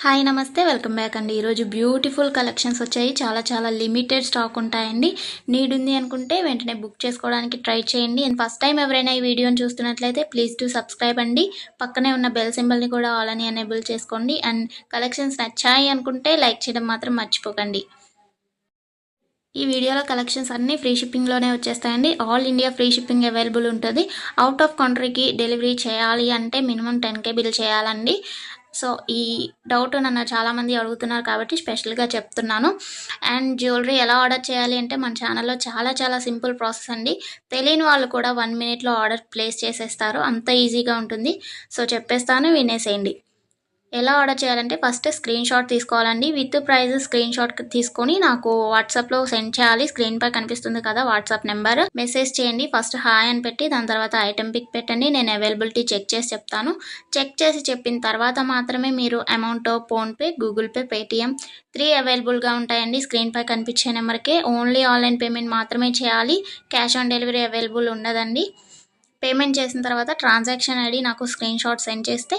Hi నమస్తే welcome back అండి. ఈరోజు బ్యూటిఫుల్ కలెక్షన్స్ వచ్చాయి. చాలా లిమిటెడ్ స్టాక్ ఉంటాయండి. నీడ్ ఉంది అనుకుంటే వెంటనే బుక్ చేసుకోవడానికి ట్రై చేయండి. అండ్ ఫస్ట్ టైం ఎవరైనా ఈ వీడియోని చూస్తున్నట్లయితే ప్లీజ్ టు సబ్స్క్రైబ్ అండి. పక్కనే ఉన్న బెల్ సింబల్ని కూడా ఆల్ అని ఎనేబుల్ చేసుకోండి. అండ్ కలెక్షన్స్ నచ్చాయి అనుకుంటే లైక్ చేయడం మాత్రం మర్చిపోకండి. ఈ వీడియోలో కలెక్షన్స్ అన్నీ ఫ్రీ షిప్పింగ్లోనే వచ్చేస్తాయండి. All India free shipping available ఉంటుంది. అవుట్ ఆఫ్ కంట్రీకి డెలివరీ చేయాలి అంటే మినిమం 10K బిల్ చేయాలండి. సో ఈ డౌట్ నన్ను చాలామంది అడుగుతున్నారు కాబట్టి స్పెషల్గా చెప్తున్నాను. అండ్ జ్యువెలరీ ఎలా ఆర్డర్ చేయాలి అంటే మన ఛానల్లో చాలా సింపుల్ ప్రాసెస్ అండి. తెలియని వాళ్ళు కూడా 1 మినిట్లో ఆర్డర్ ప్లేస్ చేసేస్తారు. అంత ఈజీగా ఉంటుంది. సో చెప్పేస్తాను, వినేసేయండి. ఎలా ఆర్డర్ చేయాలంటే ఫస్ట్ స్క్రీన్ షాట్ తీసుకోవాలండి. విత్ ప్రైస్ స్క్రీన్ షాట్ తీసుకొని నాకు వాట్సాప్లో సెండ్ చేయాలి. స్క్రీన్ పై కనిపిస్తుంది కదా వాట్సాప్ నెంబర్, మెసేజ్ చేయండి. ఫస్ట్ హాయ్ అని పెట్టి దాని తర్వాత ఐటెం పిక్ పెట్టండి. నేను అవైలబిలిటీ చెక్ చేసి చెప్తాను. చెక్ చేసి చెప్పిన తర్వాత మాత్రమే మీరు amount PhonePe, Google pay, Paytm 3 అవైలబుల్గా ఉంటాయండి. స్క్రీన్ పై కనిపించే నెంబర్కే ఓన్లీ ఆన్లైన్ పేమెంట్ మాత్రమే చేయాలి. క్యాష్ ఆన్ డెలివరీ అవైలబుల్ ఉండదండి. పేమెంట్ చేసిన తర్వాత ట్రాన్సాక్షన్ ఐడి నాకు స్క్రీన్ షాట్ సెండ్ చేస్తే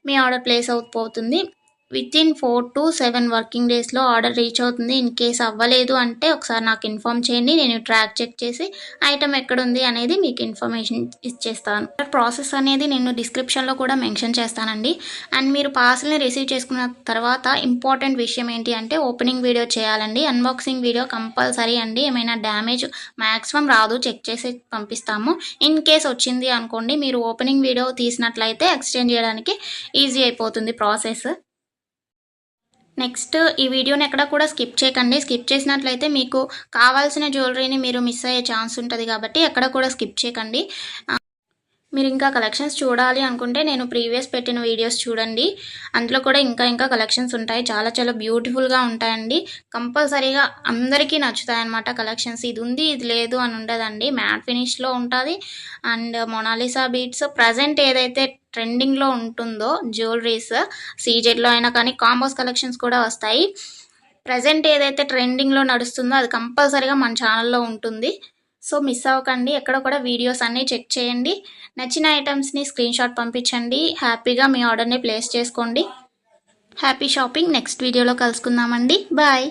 మీ ఆర్డర్ ప్లేస్ అవుతుంది. వితిన్ 4 to 7 వర్కింగ్ డేస్లో ఆర్డర్ రీచ్ అవుతుంది. ఇన్ కేస్ అవ్వలేదు అంటే ఒకసారి నాకు ఇన్ఫామ్ చేయండి. నేను ట్రాక్ చెక్ చేసి ఐటమ్ ఎక్కడుంది అనేది మీకు ఇన్ఫర్మేషన్ ఇచ్చేస్తాను. ప్రాసెస్ అనేది నేను డిస్క్రిప్షన్లో కూడా మెన్షన్ చేస్తానండి. అండ్ మీరు పార్సల్ని రిసీవ్ చేసుకున్న తర్వాత ఇంపార్టెంట్ విషయం ఏంటి అంటే ఓపెనింగ్ వీడియో చేయాలండి. అన్బాక్సింగ్ వీడియో కంపల్సరీ అండి. ఏమైనా డ్యామేజ్ మ్యాక్సిమం రాదు, చెక్ చేసి పంపిస్తాము. ఇన్ కేస్ వచ్చింది అనుకోండి, మీరు ఓపెనింగ్ వీడియో తీసినట్లయితే ఎక్స్చేంజ్ చేయడానికి ఈజీ అయిపోతుంది ప్రాసెస్. నెక్స్ట్ ఈ వీడియోని ఎక్కడ కూడా స్కిప్ చేయకండి. స్కిప్ చేసినట్లయితే మీకు కావాల్సిన జ్యువెలరీని మీరు మిస్ అయ్యే ఛాన్స్ ఉంటుంది కాబట్టి ఎక్కడ కూడా స్కిప్ చేయకండి. మీరు ఇంకా కలెక్షన్స్ చూడాలి అనుకుంటే నేను ప్రీవియస్ పెట్టిన వీడియోస్ చూడండి. అందులో కూడా ఇంకా కలెక్షన్స్ ఉంటాయి. చాలా బ్యూటిఫుల్గా ఉంటాయండి. కంపల్సరీగా అందరికీ నచ్చుతాయి అన్నమాట కలెక్షన్స్. ఇది ఉంది ఇది లేదు అని ఉండదండి. మ్యాట్ ఫినిష్లో ఉంటుంది. అండ్ మొనాలిసా బీట్స్ ప్రజెంట్ ఏదైతే ట్రెండింగ్లో ఉంటుందో జ్యువెలరీస్ సీజెడ్లో అయినా కానీ కాంబోస్ కలెక్షన్స్ కూడా వస్తాయి. ప్రజెంట్ ఏదైతే ట్రెండింగ్లో నడుస్తుందో అది కంపల్సరీగా మన ఛానల్లో ఉంటుంది. సో మిస్ అవ్వకండి. ఎక్కడ కూడా వీడియోస్ అన్నీ చెక్ చేయండి. నచ్చిన ఐటమ్స్ని స్క్రీన్ షాట్ పంపించండి. హ్యాపీగా మీ ఆర్డర్ని ప్లేస్ చేసుకోండి. Happy shopping. నెక్స్ట్ వీడియోలో కలుసుకుందామండి. బాయ్.